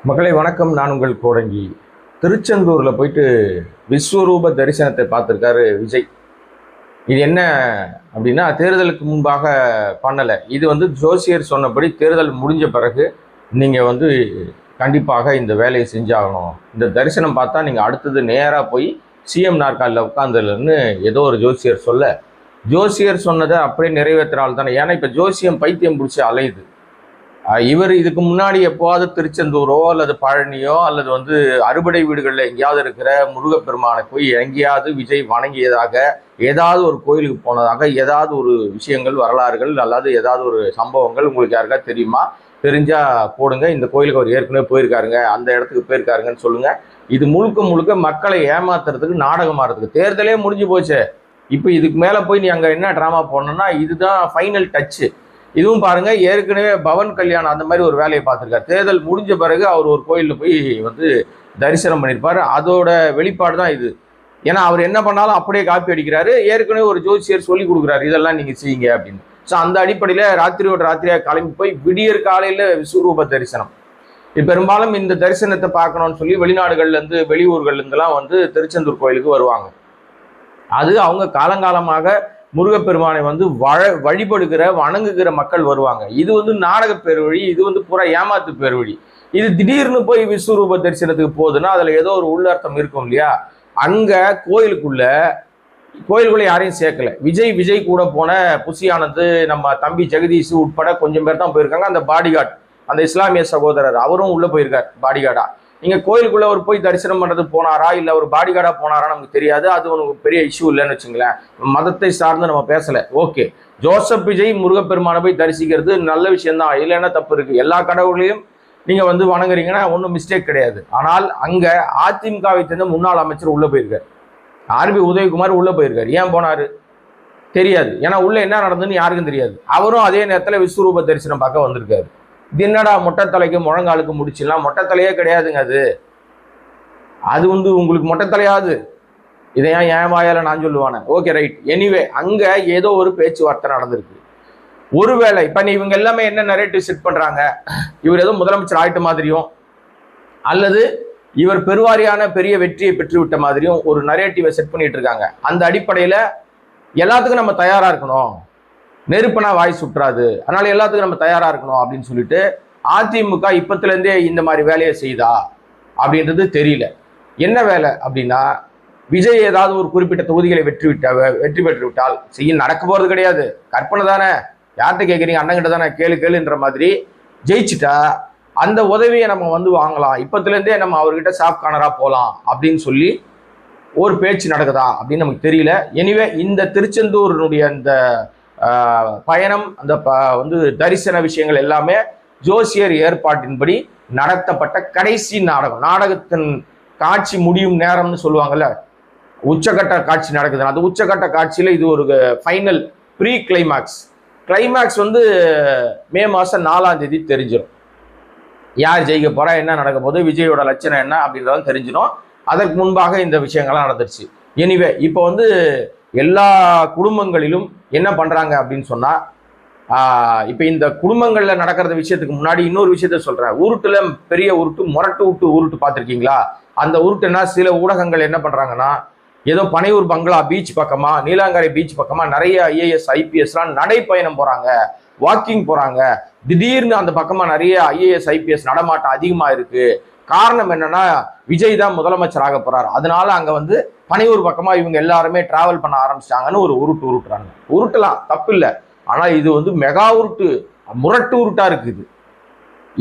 மக்களை வணக்கம். நான் உங்கள் கோடங்கி. திருச்செந்தூரில் போயிட்டு விஸ்வரூப தரிசனத்தை பார்த்துருக்காரு விஜய். இது என்ன அப்படின்னா, தேர்தலுக்கு முன்பாக பண்ணலை. இது ஜோசியர் சொன்னபடி தேர்தல் முடிஞ்ச பிறகு நீங்கள் கண்டிப்பாக இந்த வேலையை செஞ்சாகணும். இந்த தரிசனம் பார்த்தா நீங்கள் அடுத்தது நேராக போய் சிஎம் நாற்காலில் உட்காந்துலன்னு ஏதோ ஒரு ஜோசியர் சொல்ல, ஜோசியர் சொன்னதை அப்படியே நிறைவேற்றினால் தானே. ஏன்னா இப்போ ஜோசியம் பைத்தியம் பிடிச்சி அலையுது. இவர் இதுக்கு முன்னாடி எப்போவாவது திருச்செந்தூரோ அல்லது பழனியோ அல்லது அறுபடை வீடுகளில் எங்கேயாவது இருக்கிற முருகப்பெருமானை போய் எங்கேயாவது விஜய் வணங்கியதாக, ஏதாவது ஒரு கோயிலுக்கு போனதாக, ஏதாவது ஒரு விஷயங்கள், வரலாறுகள் அல்லது ஏதாவது ஒரு சம்பவங்கள் உங்களுக்கு யாருக்கா தெரியுமா? தெரிஞ்சா போடுங்க. இந்த கோயிலுக்கு அவர் ஏற்கனவே போயிருக்காருங்க, அந்த இடத்துக்கு போயிருக்காருங்கன்னு சொல்லுங்க. இது முழுக்க முழுக்க மக்களை ஏமாத்துறதுக்கு, நாடகம் ஆடுறதுக்கு. தேர்தலே முடிஞ்சு போச்சு. இப்போ இதுக்கு மேலே போய் நீ அங்கே என்ன ட்ராமா போடணும்னா இதுதான் ஃபைனல் டச்சு. இதுவும் பாருங்க, ஏற்கனவே பவன் கல்யாணம் அந்த மாதிரி ஒரு வேலையை பார்த்துருக்காரு. தேர்தல் முடிஞ்ச பிறகு அவர் ஒரு கோயிலில் போய் தரிசனம் பண்ணியிருப்பார். அதோட வெளிப்பாடு தான் இது. ஏன்னா அவர் என்ன பண்ணாலும் அப்படியே காப்பி அடிக்கிறாரு. ஏற்கனவே ஒரு ஜோசியர் சொல்லி கொடுக்குறாரு, இதெல்லாம் நீங்கள் செய்யுங்க அப்படின்னு. ஸோ அந்த அடிப்படையில் ராத்திரியோட ராத்திரியாக கிளம்பி போய் விடியற் காலையில் விஸ்வரூப தரிசனம். பெரும்பாலும் இந்த தரிசனத்தை பார்க்கணும்னு சொல்லி வெளிநாடுகள்லேருந்து, வெளியூர்கள்லேருந்துலாம் திருச்செந்தூர் கோயிலுக்கு வருவாங்க. அது அவங்க காலங்காலமாக முருகப்பெருமானை வழிபடுகிற, வணங்குகிற மக்கள் வருவாங்க. இது நாடக பேர்வழி, இது புற ஏமாத்து பேர்வழி. இது திடீர்னு போய் விஸ்வரூப தரிசனத்துக்கு போகுதுன்னா அதுல ஏதோ ஒரு உள்ளர்த்தம் இருக்கும் இல்லையா? அங்க கோயிலுக்குள்ள யாரையும் சேர்க்கல. விஜய் கூட போன புசியானது, நம்ம தம்பி ஜெகதீஷ் உட்பட கொஞ்சம் பேர் தான் போயிருக்காங்க. அந்த பாடிகார்டு, அந்த இஸ்லாமிய சகோதரர், அவரும் உள்ள போயிருக்கார் பாடிகார்டா. நீங்க கோயிலுக்குள்ள அவர் போய் தரிசனம் பண்றது போனாரா இல்ல ஒரு பாடிகார்டா போனாரா நமக்கு தெரியாது. அது ஒரு பெரிய இஷ்யூ இல்லைன்னு வச்சுங்களேன். மதத்தை சார்ந்து நம்ம பேசல. ஓகே, ஜோசப் விஜய் முருகப்பெருமானை போய் தரிசிக்கிறது நல்ல விஷயம் தான். இதுல என்ன தப்பு இருக்கு? எல்லா கடவுளையும் நீங்க வணங்குறீங்கன்னா ஒன்றும் மிஸ்டேக் கிடையாது. ஆனால் அங்க அதிமுகவை சேர்ந்த முன்னாள் அமைச்சர் உள்ள போயிருக்காரு. ஆர்பி உதயகுமார் உள்ள போயிருக்காரு. ஏன் போனாரு தெரியாது. ஏன்னா உள்ள என்ன நடந்ததுன்னு யாருக்கும் தெரியாது. அவரும் அதே நேரத்தில் விஸ்வரூப தரிசனம் பார்க்க வந்திருக்காரு. இது என்னடா மொட்டை தலைக்கு முழங்காலுக்கு முடிச்சுலாம்? மொட்டை தலையே கிடையாதுங்க. அது உங்களுக்கு மொட்டை தலையாது. இதை ஏன் வாயால நான் சொல்லுவானே. Okay, right. எனிவே, அங்க ஏதோ ஒரு பேச்சுவார்த்தை நடந்திருக்கு. ஒருவேளை இப்ப இவங்க எல்லாமே என்ன நரேட்டிவ் செட் பண்றாங்க, இவர் ஏதோ முதலமைச்சர் ஆயிட்ட மாதிரியும் அல்லது இவர் பெருவாரியான பெரிய வெற்றியை பெற்றுவிட்ட மாதிரியும் ஒரு நரேட்டிவை செட் பண்ணிட்டு இருக்காங்க. அந்த அடிப்படையில எல்லாத்துக்கும் நம்ம தயாரா இருக்கணும், நெருப்புனா வாய் சுற்றாது, அதனால எல்லாத்துக்கும் நம்ம தயாரா இருக்கணும் அப்படின்னு சொல்லிட்டு அதிமுக இப்பத்துல இருந்தே இந்த மாதிரி வேலையை செய்தா அப்படின்றது தெரியல. என்ன வேலை அப்படின்னா, விஜய் ஏதாவது ஒரு குறிப்பிட்ட தொகுதிகளை வெற்றி பெற்று விட்டால் செய்ய நடக்க போறது கிடையாது, கற்பனை தானே, யார்கிட்ட கேட்குறீங்க, அண்ணங்கிட்ட தானே, கேளுன்ற மாதிரி ஜெயிச்சுட்டா அந்த உதவியை நம்ம வாங்கலாம், இப்பத்துல இருந்தே நம்ம அவர்கிட்ட சாப் கார்னரா போகலாம் அப்படின்னு சொல்லி ஒரு பேச்சு நடக்குதா அப்படின்னு நமக்கு தெரியல. எனிவே, இந்த திருச்செந்தூரினுடைய அந்த பயணம், அந்த தரிசன விஷயங்கள் எல்லாமே ஜோசியர் ஏற்பாட்டின்படி நடத்தப்பட்ட கடைசி நாடகம். நாடகத்தின் காட்சி முடியும் நேரம்னு சொல்லுவாங்கல்ல, உச்சகட்ட காட்சி நடக்குது. அந்த உச்சகட்ட காட்சியில இது ஒரு ஃபைனல் ப்ரீ கிளைமேக்ஸ். மே மாதம் 4ஆம் தேதி தெரிஞ்சிடும். யார் ஜெயிக்க போறா, என்ன நடக்க போகுது, விஜயோட லட்சணம் என்ன அப்படின்றதும் தெரிஞ்சிடும். அதற்கு முன்பாக இந்த விஷயங்கள்லாம் நடந்துருச்சு. எனிவே, இப்போ எல்லா குடும்பங்களிலும் என்ன பண்றாங்க அப்படின்னு சொன்னா, இப்ப இந்த குடும்பங்கள்ல நடக்கிற விஷயத்துக்கு முன்னாடி இன்னொரு விஷயத்த சொல்றேன். உருட்டுல பெரிய உருட்டு, உருட்டு பார்த்திருக்கீங்களா? அந்த உருட்டுனா சில ஊடகங்கள் என்ன பண்றாங்கன்னா, ஏதோ பனையூர் பங்களா பீச் பக்கமா, நீலாங்கரை பீச் பக்கமா நிறைய ஐஏஎஸ் ஐபிஎஸ்லாம் நடைப்பயணம் போறாங்க, வாக்கிங் போறாங்க. திடீர்னு அந்த பக்கமா நிறைய ஐஏஎஸ் ஐபிஎஸ் நடமாட்டம் அதிகமா இருக்கு. காரணம் என்னன்னா, விஜய் தான் முதலமைச்சர் ஆக போறாரு, அதனால அங்க பனையூர் பக்கமா இவங்க எல்லாருமே டிராவல் பண்ண ஆரம்பிச்சிட்டாங்கன்னு ஒரு உருட்டுறாங்க. உருட்டலாம், தப்பு இல்லை. ஆனா இது மெகா உருட்டு, முரட்டு உருட்டா இருக்குது.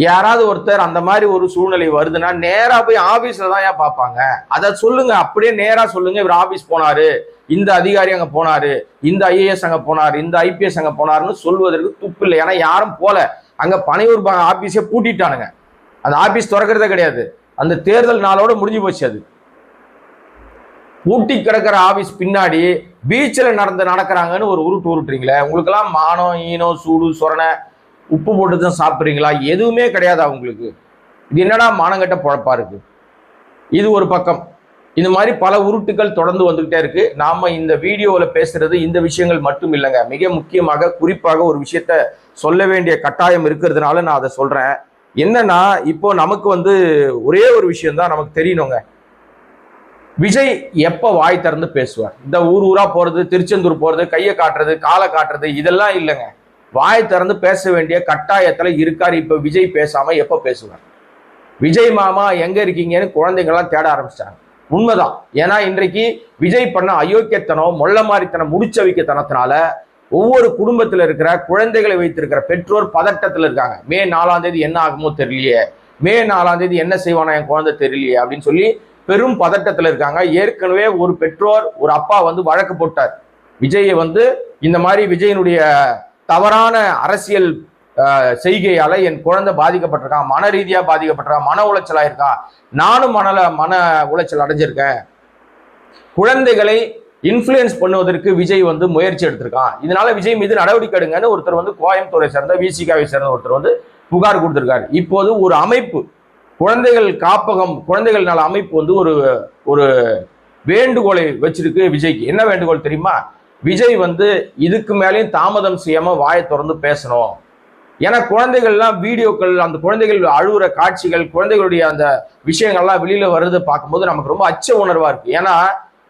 யாராவது ஒருத்தர் அந்த மாதிரி ஒரு சூழ்நிலை வருதுன்னா நேரா போய் ஆபீஸ்ல தான் ஏன் பார்ப்பாங்க? அதை சொல்லுங்க, அப்படியே நேரா சொல்லுங்க, இவர் ஆபீஸ் போனாரு, இந்த அதிகாரி அங்க போனாரு, இந்த ஐஏஎஸ் அங்க போனாரு, இந்த ஐபிஎஸ் அங்க போனாருன்னு சொல்வதற்கு துப்பு இல்லை. ஏன்னா யாரும் போல. அங்க பனையூர் ஆபீஸை பூட்டிட்டானுங்க. அந்த ஆபீஸ் திறக்கிறதே கிடையாது. அந்த தேர்தல் நாளோட முடிஞ்சு போச்சு. அது பூட்டி கிடக்கிற ஆபீஸ் பின்னாடி பீச்சில் நடக்கிறாங்கன்னு ஒரு உருட்டுறீங்களே. உங்களுக்கெல்லாம் மானம், ஈனம், சூடு, சொரணை, உப்பு போட்டு தான் சாப்பிட்றீங்களா? எதுவுமே கிடையாது அவங்களுக்கு. இது என்னடா மானங்கட்ட பொழப்பா இருக்கு. இது ஒரு பக்கம். இந்த மாதிரி பல உருட்டுகள் தொடர்ந்து வந்துகிட்டே இருக்கு. நாம இந்த வீடியோவில் பேசுறது இந்த விஷயங்கள் மட்டும் இல்லைங்க. மிக முக்கியமாக, குறிப்பாக ஒரு விஷயத்த சொல்ல வேண்டிய கட்டாயம் இருக்கிறதுனால நான் அதை சொல்றேன். என்னன்னா இப்போ நமக்கு வந்து ஒரே ஒரு விஷயம் தான் நமக்கு தெரியணுங்க. விஜய் எப்ப வாய் திறந்து பேசுவார்? இந்த ஊர் ஊரா போறது, திருச்செந்தூர் போறது, கையை காட்டுறது, காலை காட்டுறது, இதெல்லாம் இல்லைங்க. வாய் திறந்து பேச வேண்டிய கட்டாயத்துல இருக்காரு. இப்ப விஜய் பேசாம எப்ப பேசுவார்? விஜய் மாமா எங்க இருக்கீங்கன்னு குழந்தைங்கள்லாம் தேட ஆரம்பிச்சிட்டாங்க. உண்மைதான். ஏன்னா இன்றைக்கு விஜய் பண்ண அயோக்கியத்தனம், மொள்ள மாறித்தனம், முடிச்சவிக்கத்தனத்தினால ஒவ்வொரு குடும்பத்தில் இருக்கிற குழந்தைகளை வைத்திருக்கிற பெற்றோர் பதட்டத்தில் இருக்காங்க. மே 4ஆம் தேதி என்ன ஆகுமோ தெரியலையே, மே 4ஆம் தேதி என்ன செய்வானா என் குழந்தை தெரியலையே அப்படின்னு சொல்லி பெரும் பதட்டத்தில் இருக்காங்க. ஏற்கனவே ஒரு பெற்றோர், ஒரு அப்பா வந்து வழக்கு போட்டார். விஜயை வந்து இந்த மாதிரி விஜயனுடைய தவறான அரசியல் செய்கையால என் குழந்தை பாதிக்கப்பட்டிருக்கான், மன ரீதியா பாதிக்கப்பட்டிருக்கான், மன உளைச்சலா இருக்கா, நானும் மன உளைச்சல் அடைஞ்சிருக்கேன், குழந்தைகளை இன்ஃபுளுயன்ஸ் பண்ணுவதற்கு விஜய் வந்து முயற்சி எடுத்திருக்கான், இதனால விஜய் மீது நடவடிக்கை எடுங்கன்னு ஒருத்தர் வந்து கோயம்புத்தூரை சேர்ந்த விசிகாவை சேர்ந்த ஒருத்தர் வந்து புகார் கொடுத்திருக்காரு. இப்போது ஒரு அமைப்பு, குழந்தைகள் காப்பகம், குழந்தைகள் நல அமைப்பு வந்து ஒரு வேண்டுகோளை வச்சிருக்கு விஜய்க்கு. என்ன வேண்டுகோள் தெரியுமா? விஜய் வந்து இதுக்கு மேலேயும் தாமதம் செய்யாம வாயை திறந்து பேசணும். ஏன்னா குழந்தைகள்லாம் வீடியோக்கள், அந்த குழந்தைகள் அழுகுற காட்சிகள், குழந்தைகளுடைய அந்த விஷயங்கள்லாம் வெளியில வருது பார்க்கும்போது நமக்கு ரொம்ப அச்ச உணர்வா இருக்கு. ஏன்னா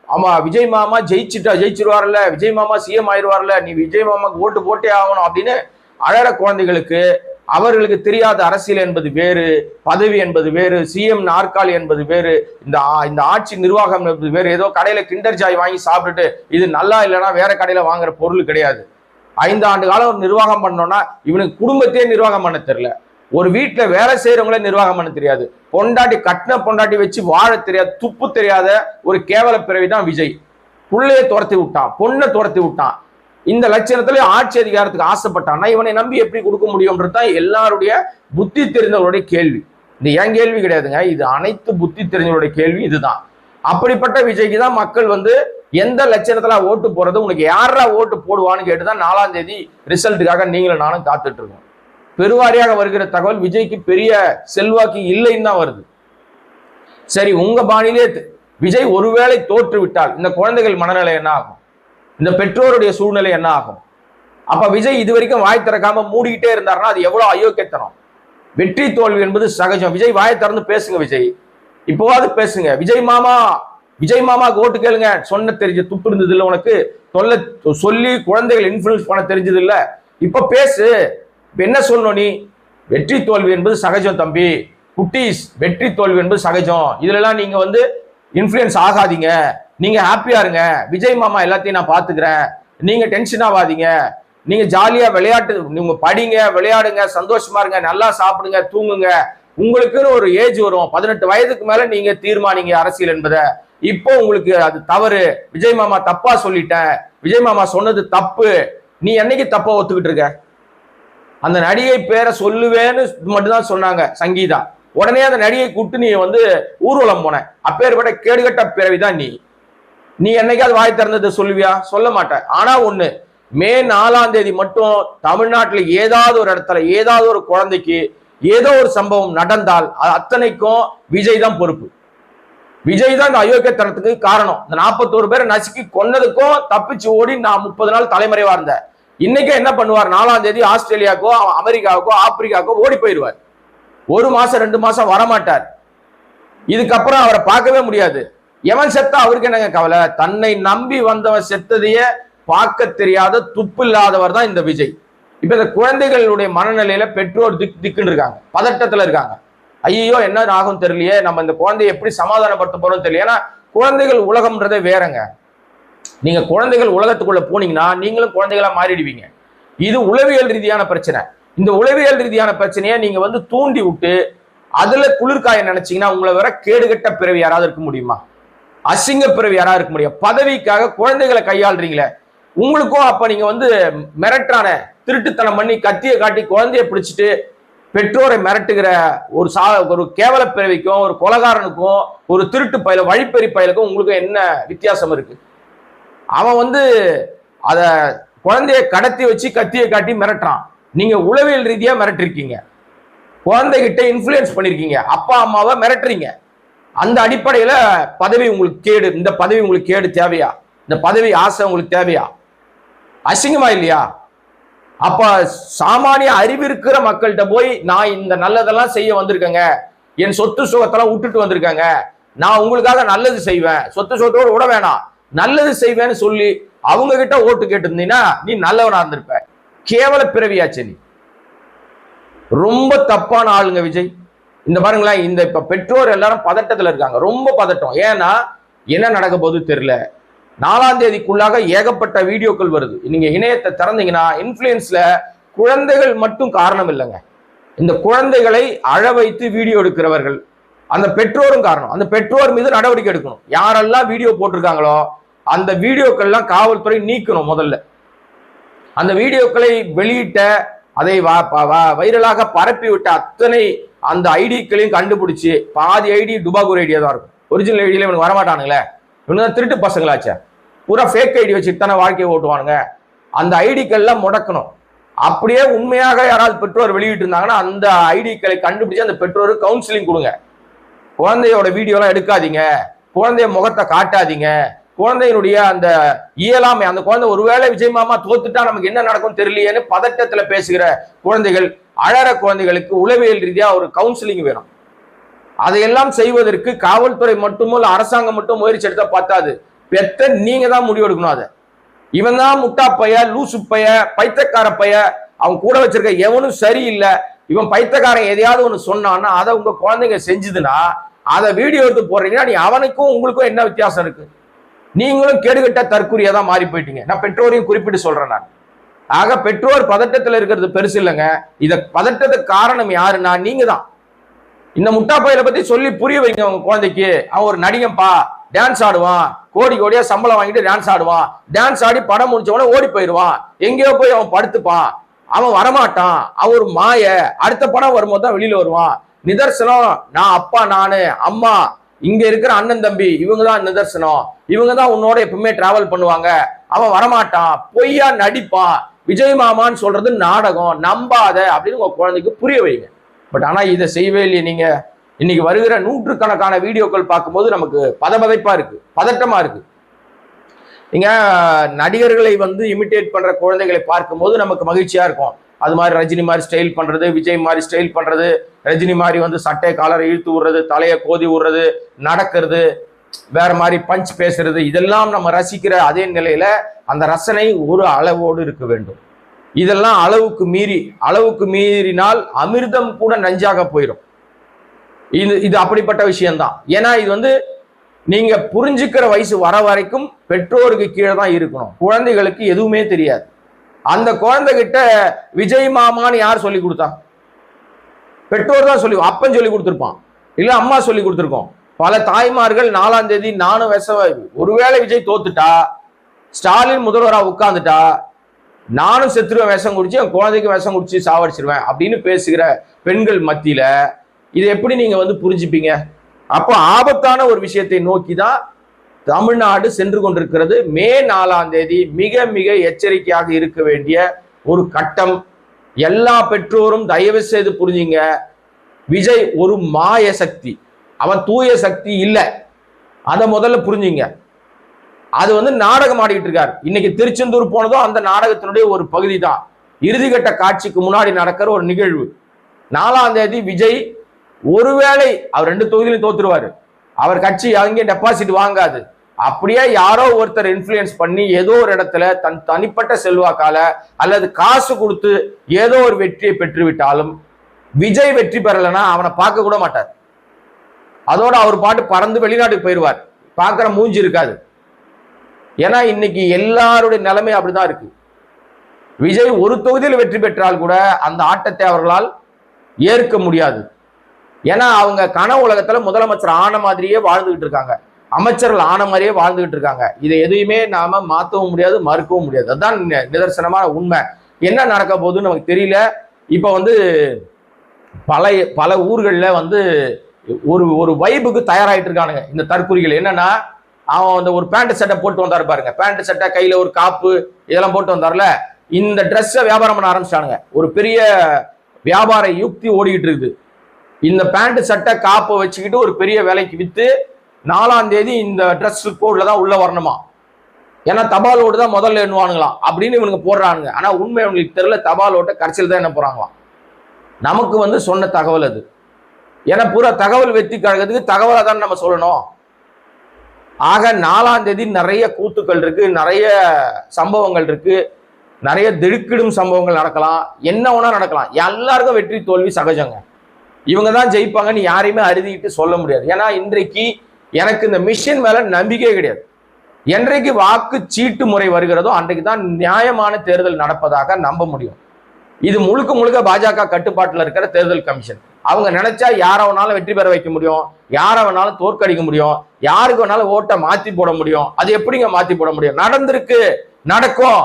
ஆமா, விஜய் மாமா ஜெயிச்சிருவார்ல, விஜய் மாமா சிஎம் ஆயிடுவார்ல, நீ விஜய் மாமாக்கு ஓட்டு போட்டே ஆகணும் அப்படின்னு அழற குழந்தைகளுக்கு, அவர்களுக்கு தெரியாத அரசியல் என்பது வேறு, பதவி என்பது வேறு, சிஎம் நாற்காலி என்பது வேறு, இந்த ஆட்சி நிர்வாகம் என்பது வேறு. ஏதோ கடையில கிண்டர் ஜாய் வாங்கி சாப்பிட்டுட்டு இது நல்லா இல்லைன்னா வேற கடையில வாங்குற பொருள் கிடையாது. 5 ஆண்டு காலம் ஒரு நிர்வாகம் பண்ணோம்னா இவனுக்கு குடும்பத்தையே நிர்வாகம் பண்ண தெரியல, ஒரு வீட்டுல வேலை செய்யறவங்களே நிர்வாகம் பண்ண தெரியாது, பொண்டாட்டி கட்டின பொண்டாட்டி வச்சு வாழ தெரியாது, துப்பு தெரியாத ஒரு கேவல பிறவிதான் விஜய். புள்ளைய துரத்தி விட்டான், பொண்ணை துரத்தி விட்டான். இந்த லட்சணத்துல ஆட்சி அதிகாரத்துக்கு ஆசைப்பட்டான்னா இவனை நம்பி எப்படி கொடுக்க முடியும்ன்றதுதான் எல்லாருடைய புத்தி தெரிந்தவருடைய கேள்வி. இது ஏன் கேள்வி கிடையாதுங்க, இது அனைத்து புத்தி தெரிஞ்சவருடைய கேள்வி இதுதான். அப்படிப்பட்ட விஜய்க்கு தான் மக்கள் வந்து எந்த லட்சணத்துல ஓட்டு போறது, உனக்கு யாரா ஓட்டு போடுவான்னு கேட்டுதான் 4ஆம் தேதி ரிசல்ட்டுக்காக நீங்களும் நானும் காத்துட்டு இருக்கோம். பெருவாரியாக வருகிற தகவல் விஜய்க்கு பெரிய செல்வாக்கு இல்லைன்னு தான் வருது. சரி, உங்க பாணியிலே விஜய் ஒருவேளை தோற்று விட்டால் இந்த குழந்தைகள் மனநிலை என்ன ஆகும்? இந்த பெற்றோருடைய சூழ்நிலை என்ன ஆகும்? அப்ப விஜய் இது வரைக்கும் வாய் திறக்காம மூடிக்கிட்டே இருந்தாருன்னா அது எவ்வளவு அயோக்கியத்தனம். வெற்றி தோல்வி என்பது சகஜம். விஜய் வாய் திறந்து பேசுங்க, விஜய் இப்போவாது பேசுங்க. விஜய் மாமாக்கு ஓட்டு கேளுங்க. சொன்ன தெரிஞ்ச துப்பு இருந்தது இல்லை உனக்கு, சொல்லி குழந்தைகள் இன்ஃபுளுன்ஸ் பண்ண தெரிஞ்சது இல்லை, இப்ப பேசு. என்ன சொல்லணும் நீ? வெற்றி தோல்வி என்பது சகஜம் தம்பி, குட்டீஸ், வெற்றி தோல்வி என்பது சகஜம். இதுல எல்லாம் நீங்க வந்து இன்ஃபுளுன்ஸ் ஆகாதீங்க, நீங்க ஹாப்பியா இருங்க, விஜய் மாமா எல்லாத்தையும் நான் பாத்துக்கிறேன், நீங்க டென்ஷன் ஆகாதீங்க, நீங்க ஜாலியா விளையாட்டு, நீங்க படிங்க, விளையாடுங்க, சந்தோஷமா இருங்க, நல்லா சாப்பிடுங்க, தூங்குங்க. உங்களுக்குன்னு ஒரு ஏஜ் வரும், 18 வயதுக்கு மேல நீங்க தீர்மானிங்க அரசியல் என்பதை. இப்போ உங்களுக்கு அது தவறு, விஜய் மாமா தப்பா சொல்லிட்டேன், விஜய் மாமா சொன்னது தப்பு, நீ என்னைக்கு தப்பா ஒத்துக்கிட்டு இருக்க? அந்த நடிகை பேரை சொல்லுவேன்னு மட்டும்தான் சொன்னாங்க சங்கீதா, உடனே அந்த நடிகை கூப்பிட்டு நீ வந்து ஊர்வலம் போன, அப்பேற்பட்ட கேடுகட்ட பிறவிதான் நீ என்னைக்காவது வாய் திறந்தது சொல்லுவியா? சொல்ல மாட்டேன். ஆனா ஒண்ணு, மே 4ஆம் தேதி மட்டும் தமிழ்நாட்டில் ஏதாவது ஒரு இடத்துல ஏதாவது ஒரு குழந்தைக்கு ஏதோ ஒரு சம்பவம் நடந்தால் அது அத்தனைக்கும் விஜய் தான் பொறுப்பு. விஜய் தான் இந்த அயோக்கியத்தனத்துக்கு காரணம். இந்த 41 பேரை நசுக்கி கொன்னதுக்கும் தப்பிச்சு ஓடி நான் 30 நாள் தலைமறைவா இருந்தேன். இன்னைக்கு என்ன பண்ணுவார்? 4ஆம் தேதி ஆஸ்திரேலியாவுக்கோ அமெரிக்காவுக்கோ ஆப்பிரிக்காவுக்கோ ஓடி போயிடுவார். 1 மாசம் 2 மாசம் வரமாட்டார். இதுக்கப்புறம் அவரை பார்க்கவே முடியாது. எவன் செத்தா அவருக்கு என்னங்க கவலை? தன்னை நம்பி வந்தவன் செத்ததையே பார்க்க தெரியாத துப்பு இல்லாதவர் தான் இந்த விஜய். இப்ப இந்த குழந்தைகளுடைய மனநிலையில பெற்றோர் திக்குன்னு இருக்காங்க, பதட்டத்துல இருக்காங்க. ஐயோ என்ன ஆகும் தெரியலையே, நம்ம இந்த குழந்தைய எப்படி சமாதானப்படுத்த போறோம் தெரியல. ஏன்னா குழந்தைகள் உலகம்ன்றதே வேறங்க. நீங்க குழந்தைகள் உலகத்துக்குள்ள போனீங்கன்னா நீங்களும் குழந்தைகளா மாறிடுவீங்க. இது உளவியல் ரீதியான பிரச்சனை. இந்த உளவியல் ரீதியான பிரச்சனையை நீங்க வந்து தூண்டி விட்டு அதுல குளிர்காய நினைச்சீங்கன்னா உங்களை வேற கேடுகட்ட பிறவி யாராவது இருக்க முடியுமா? அசிங்க பிறவி யாராவது இருக்க முடியும்? பதவிக்காக குழந்தைகளை கையாளுறீங்களே, உங்களுக்கும் அப்ப நீங்க வந்து மிரட்டான திருட்டுத்தனம் பண்ணி கத்தியை காட்டி குழந்தைய பிடிச்சிட்டு பெற்றோரை மிரட்டுகிற ஒரு கேவல பிறவிக்கும் ஒரு கொலகாரனுக்கும் ஒரு திருட்டு பயில வழிப்பறி பயிலுக்கும் உங்களுக்கு என்ன வித்தியாசம் இருக்கு? அவன் வந்து அத குழந்தைய கடத்தி வச்சு கத்தியை காட்டி மிரட்டுறான், நீங்க உளவியல் ரீதியா மிரட்டிருக்கீங்க, குழந்தைகிட்ட இன்ஃபுளுயன்ஸ் பண்ணிருக்கீங்க, அப்பா அம்மாவை மிரட்டுறீங்க. அந்த அடிப்படையில பதவி உங்களுக்கு கேடு, இந்த பதவி உங்களுக்கு கேடு தேவையா? இந்த பதவி ஆசை உங்களுக்கு தேவையா? அசிங்கமா இல்லையா? அப்ப சாமானிய அறிவு இருக்கிற மக்கள்கிட்ட போய் நான் இந்த நல்லதெல்லாம் செய்ய வந்திருக்கேங்க, என் சொத்து சுகத்தெல்லாம் விட்டுட்டு வந்திருக்காங்க, நான் உங்களுக்காக நல்லது செய்வேன், சொத்து சுகத்தோடு விட வேணாம், நல்லது செய்வேன்னு சொல்லி அவங்க கிட்ட ஓட்டு கேட்டு இருந்தீங்கன்னா நீ நல்லவனா இருந்திருப்ப. கேவல பிறவியாச்சு நீ. ரொம்ப தப்பான ஆளுங்க விஜய். இந்த பாருங்களேன், இந்த இப்ப பெற்றோர் எல்லாரும் பதட்டத்துல இருக்காங்க, ரொம்ப பதட்டம். ஏன்னா என்ன நடக்க போது தெரியல. 4ஆம் தேதிக்குள்ளாக ஏகப்பட்ட வீடியோக்கள் வருது. நீங்க இணையத்தை திறந்தீங்கன்னா இன்ஃபுளுன்ஸ்ல குழந்தைகள் மட்டும் காரணம் இல்லைங்க. இந்த குழந்தைகளை அழ வைத்து வீடியோ எடுக்கிறவர்கள், அந்த பெற்றோரும் காரணம். அந்த பெற்றோர் மீது நடவடிக்கை எடுக்கணும். யாரெல்லாம் வீடியோ போட்டிருக்காங்களோ அந்த வீடியோக்கள்லாம் காவல்துறை நீக்கணும். முதல்ல அந்த வீடியோக்களை வெளியிட்ட, அதை வைரலாக பரப்பி விட்ட அத்தனை அந்த ஐடிக்களையும் கண்டுபிடிச்சு, பாதி ஐடி டுபாகூர் ஐடியா தான் இருக்கும், ஒரிஜினல் ஐடியில இவனுக்கு வரமாட்டானுங்களே, இவனுக்கு திருட்டு பசங்களாச்சே, பூரா ஃபேக் ஐடி வச்சுட்டு தானே வாழ்க்கையை ஓட்டுவானுங்க. அந்த ஐடிக்கள்லாம் முடக்கணும். அப்படியே உண்மையாக யாராவது பெற்றோர் வெளியிட்டு இருந்தாங்கன்னா அந்த ஐடிக்களை கண்டுபிடிச்சு அந்த பெற்றோருக்கு கவுன்சிலிங் கொடுங்க. குழந்தையோட வீடியோலாம் எடுக்காதீங்க, குழந்தைய முகத்தை காட்டாதீங்க, குழந்தையினுடைய அந்த இயலாமை, அந்த குழந்தை ஒருவேளை விஜய் மாமா தோத்துட்டா நமக்கு என்ன நடக்கும் தெரியலையேன்னு பதட்டத்துல பேசுகிற குழந்தைகள், அழற குழந்தைகளுக்கு உளவியல் ரீதியா ஒரு கவுன்சிலிங் வேணும். அதையெல்லாம் செய்வதற்கு காவல்துறை மட்டுமோ அரசாங்கம் மட்டும் முயற்சி எடுத்தா பார்த்தாது, பெத்த நீங்க தான் முடிவு எடுக்கணும். அதை இவன் தான் முட்டா பைய, லூசு பைய, பைத்தக்கார பைய, அவன் கூட வச்சிருக்க எவனும் சரியில்லை, இவன் பைத்தக்காரன் எதையாவது ஒண்ணு சொன்னான்னா அதை உங்க குழந்தைங்க செஞ்சுதுன்னா அதை வீடியோ எடுத்து போடுறீங்கன்னா நீ அவனுக்கும் உங்களுக்கும் என்ன வித்தியாசம் இருக்கு? நீங்களும் கேடுகட்ட தற்கூரியா தான் மாறி போயிட்டீங்க. நான் பெற்றோரையும் குறிப்பிட்டு சொல்றேன். நான் ஆக பெற்றோர் பதட்டத்தில் இருக்கிறது பெருசு இல்லைங்க. இத பதட்டத்துக்கு காரணம் யாருன்னா நீங்க தான். இந்த முட்டா பையில பத்தி சொல்லி புரிய வைங்க உங்க குழந்தைக்கு. அவன் ஒரு நடிகன்பா, டான்ஸ் ஆடுவான், கோடி கோடியா சம்பளம் வாங்கிட்டு டான்ஸ் ஆடுவான், டான்ஸ் ஆடி படம் முடிச்சவன ஓடி போயிடுவான், எங்கேயோ போய் அவன் படுத்துப்பான், அவன் வரமாட்டான், அவன் ஒரு மாய, அடுத்த படம் வரும்போது தான் வெளியில வருவான். நிதர்சனம் நான் அப்பா, நானு அம்மா, இங்க இருக்கிற அண்ணன் தம்பி, இவங்க தான் நிதர்சனம், இவங்க தான் உன்னோட எப்பவுமே டிராவல் பண்ணுவாங்க, அவன் வரமாட்டான், பொய்யா நடிப்பான், விஜய் மாமான்னு சொல்றது நாடகம், நம்பாத அப்படின்னு உங்க குழந்தைக்கு புரிய வைங்க. பட் ஆனா இதை செய்யவே இல்லையே நீங்க. இன்னைக்கு வருகிற நூற்றுக்கணக்கான வீடியோக்கள் பார்க்கும்போது நமக்கு பதபதைப்பா இருக்கு, பதட்டமா இருக்கு. நீங்க நடிகர்களை இமிட்டேட் பண்ற குழந்தைகளை பார்க்கும்போது நமக்கு மகிழ்ச்சியா இருக்கும். அது மாதிரி ரஜினி மாதிரி ஸ்டைல் பண்றது, விஜய் மாதிரி ஸ்டைல் பண்றது, ரஜினி மாதிரி சட்டை காலரை இழுத்து விடுறது, தலையை கோதி விடுறது, நடக்கிறது, வேற மாதிரி பஞ்ச் பேசுறது, இதெல்லாம் நம்ம ரசிக்கிற அதே நிலையில அந்த ரசனை ஒரு அளவோடு இருக்க வேண்டும். இதெல்லாம் அளவுக்கு மீறினால் அமிர்தம் கூட நஞ்சாக போயிடும். இது அப்படிப்பட்ட விஷயம்தான். ஏன்னா இது நீங்க புரிஞ்சுக்கிற வயசு வர வரைக்கும் பெற்றோருக்கு கீழே தான் இருக்கணும். குழந்தைகளுக்கு எதுவுமே தெரியாது. அந்த குழந்தை கிட்ட விஜய் மாமான்னு யார் சொல்லி கொடுத்தா? பெற்றோர் தான் அப்பன் சொல்லி கொடுத்துருப்பான், இல்ல அம்மா சொல்லி கொடுத்துருக்கோம். பல தாய்மார்கள் 4ஆம் தேதி நானும் ஒருவேளை விஜய் தோத்துட்டா, ஸ்டாலின் முதல்வரா உட்கார்ந்துட்டா, நானும் செத்துருவேன் விஷம் குடிச்சு, என் குழந்தைக்கு விஷம் குடிச்சு சாவடிச்சிருவேன் அப்படின்னு பேசுகிற பெண்கள் மத்தியில இதை எப்படி நீங்க புரிஞ்சுப்பீங்க? அப்போ ஆபத்தான ஒரு விஷயத்தை நோக்கி தான் தமிழ்நாடு சென்று கொண்டிருக்கிறது. மே 4ஆம் தேதி மிக மிக எச்சரிக்கையாக இருக்க வேண்டிய ஒரு கட்டம். எல்லா பெற்றோரும் தயவு செய்து புரிஞ்சுங்க, விஜய் ஒரு மாய சக்தி, அவன் தூய சக்தி இல்லை. அதை முதல்ல புரிஞ்சுங்க. அது நாடகம் ஆடிட்டு இருக்காரு. இன்னைக்கு திருச்செந்தூர் போனதும் அந்த நாடகத்தினுடைய ஒரு பகுதி தான். இறுதிக்கட்ட காட்சிக்கு முன்னாடி நடக்கிற ஒரு நிகழ்வு. 4ஆம் தேதி விஜய் ஒருவேளை அவர் 2 தொகுதியிலும் தோத்துருவாரு, அவர் கட்சி அங்கேயும் டெபாசிட் வாங்காது. அப்படியே யாரோ ஒருத்தர் இன்ஃப்ளூயன்ஸ் பண்ணி ஏதோ ஒரு இடத்துல தன் தனிப்பட்ட செல்வாக்கால அல்லது காசு கொடுத்து ஏதோ ஒரு வெற்றியை பெற்றுவிட்டாலும் விஜய் வெற்றி பெறலைன்னா அவனை பார்க்க கூட மாட்டார். அதோட அவர் பாட்டு பறந்து வெளிநாட்டுக்கு போயிடுவார், பார்க்குற மூஞ்சி இருக்காது. ஏன்னா இன்னைக்கு எல்லாருடைய நிலைமை அப்படிதான் இருக்கு. விஜய் ஒரு தொகுதியில் வெற்றி பெற்றால் கூட அந்த ஆட்டத்தை அவர்களால் ஏற்க முடியாது. ஏன்னா அவங்க கனவு உலகத்துல முதலமைச்சர் ஆன மாதிரியே வாழ்ந்துகிட்டு இருக்காங்க, அமைச்சர்கள் ஆன மாதிரியே வாழ்ந்துகிட்டு இருக்காங்க. இதை எதையுமே நாம மாற்றவும் முடியாது, மறுக்கவும் முடியாது. அதுதான் நிதர்சனமான உண்மை. என்ன நடக்க போகுதுன்னு நமக்கு தெரியல. இப்போ பல ஊர்களில் ஒரு வைபுக்கு தயாராகிட்டு இருக்கானுங்க இந்த தற்குறிகள். என்னன்னா, அவன் ஒரு பேண்ட் சட்டை போட்டு வந்தாரு பாருங்க, பேண்ட் சட்டை கையில ஒரு காப்பு இதெல்லாம் போட்டு வந்தார்ல, இந்த ட்ரெஸ்ஸை வியாபாரம் பண்ண ஆரம்பிச்சிட்டானுங்க. ஒரு பெரிய வியாபார யுக்தி ஓடிக்கிட்டு இருக்குது. இந்த பேண்ட் சட்டை காப்பை வச்சுக்கிட்டு ஒரு பெரிய வேலைக்கு வித்து 4ஆம் தேதி இந்த ட்ரெஸ் கோட்ல தான் உள்ள வரணுமா. ஏன்னா தபால் ஓட்டு தான் முதல்ல எண்ணுவானுங்களாம் அப்படின்னு இவனுங்க போடுறானுங்க. ஆனா உண்மை அவங்களுக்கு தெரியல, தபால் ஓட்ட கடைசியில் தான் என்ன போறாங்களாம். நமக்கு வந்து சொன்ன தகவல் அது. ஏன்னா பூரா தகவல் வெற்றி கழகத்துக்கு தகவலை தான் நம்ம சொல்லணும். ஆக 4ஆம் தேதி நிறைய கூத்துக்கள் இருக்கு, நிறைய சம்பவங்கள் இருக்கு, நிறைய திடுக்கிடும் சம்பவங்கள் நடக்கலாம், என்ன வேணா நடக்கலாம். எல்லாருக்கும் வெற்றி தோல்வி சகஜங்க. இவங்க தான் ஜெயிப்பாங்கன்னு யாரையுமே அறுதிட்டு சொல்ல முடியாது. ஏன்னா இன்றைக்கு எனக்கு இந்த மிஷின் மேல நம்பிக்கை கிடையாது. என்றைக்கு வாக்கு சீட்டு முறை வருகிறதோ அன்றைக்கு தான் நியாயமான தேர்தல் நடப்பதாக நம்ப முடியும். இது முழுக்க முழுக்க பாஜக கட்டுப்பாட்டில் இருக்கிற தேர்தல் கமிஷன். அவங்க நினைச்சா யாரை வேணாலும் வெற்றி பெற வைக்க முடியும், யாரை வேணாலும் தோற்கடிக்க முடியும், யாருக்கு வேணாலும் ஓட்டை மாத்தி போட முடியும். அது எப்படிங்க மாத்தி போட முடியும்? நடந்திருக்கு, நடக்கும்.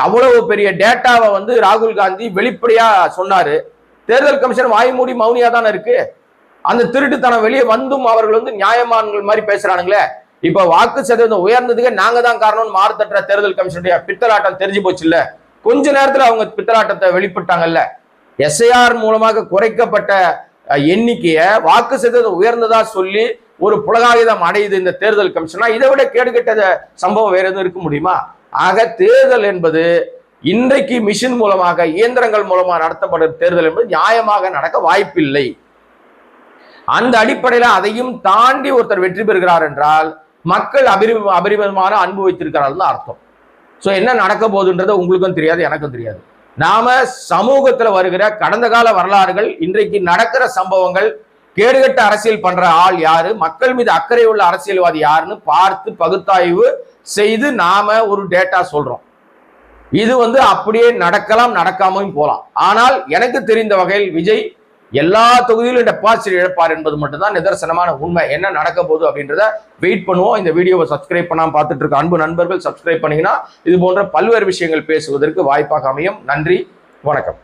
அவ்வளவு பெரிய டேட்டாவை வந்து ராகுல் காந்தி வெளிப்படையா சொன்னாரு. தேர்தல் கமிஷன் வாய் மூடி மௌனியா தானே இருக்கு. அந்த திருட்டுத்தனம் வெளியே வந்தும் அவர்கள் வந்து நியாயமான்கள் மாதிரி பேசுறானுங்களே. இப்ப வாக்கு சதவீதம் உயர்ந்ததுக்கு நாங்க தான் காரணம் மாறுதற்ற தேர்தல் கமிஷனுடைய பித்தலாட்டம் தெரிஞ்சு போச்சு இல்ல. கொஞ்ச நேரத்துல அவங்க பித்தலாட்டத்தை வெளிப்பட்டாங்கல்ல. எஸ்ஐஆர் மூலமாக குறைக்கப்பட்ட எண்ணிக்கையை வாக்கு சதவீதம் உயர்ந்ததா சொல்லி ஒரு புலகாயுதம் அடையுது இந்த தேர்தல் கமிஷனா. இதை விட கேடுகெட்ட சம்பவம் வேற எதுவும் இருக்க முடியுமா? ஆக தேர்தல் என்பது இன்றைக்கு மிஷின் மூலமாக, இயந்திரங்கள் மூலமாக நடத்தப்படும் தேர்தல் என்பது நியாயமாக நடக்க வாய்ப்பில்லை. அந்த அடிப்படையில் அதையும் தாண்டி ஒருத்தர் வெற்றி பெறுகிறார் என்றால் மக்கள் அபரிமிதமான அன்பு வைத்திருக்கிறார்கள் அர்த்தம். ஸோ என்ன நடக்க போகுதுன்றது உங்களுக்கும் தெரியாது, எனக்கும் தெரியாது. நாம சமூகத்துல வருகிற கடந்த கால வரலாறுகள், இன்றைக்கு நடக்கிற சம்பவங்கள், கேடுகட்ட அரசியல் பண்ற ஆள் யாரு, மக்கள் மீது அக்கறை உள்ள அரசியல்வாதி யாருன்னு பார்த்து பகுத்தாய்வு செய்து நாம ஒரு டேட்டா சொல்றோம். இது வந்து அப்படியே நடக்கலாம், நடக்காமையும் போலாம். ஆனால் எனக்கு தெரிந்த வகையில் விஜய் எல்லா தொகுதியிலும் டெபாசிட் இழப்பார் என்பது மட்டும்தான் நிதர்சனமான உண்மை. என்ன நடக்க போகுது அப்படின்றத வெயிட் பண்ணுவோம். இந்த வீடியோவை சப்ஸ்கிரைப் பண்ணாம பார்த்துட்டு இருக்க அன்பு நண்பர்கள் சப்ஸ்கிரைப் பண்ணீங்கன்னா இது போன்ற பல்வேறு விஷயங்கள் பேசுவதற்கு வாய்ப்பாக அமையும். நன்றி, வணக்கம்.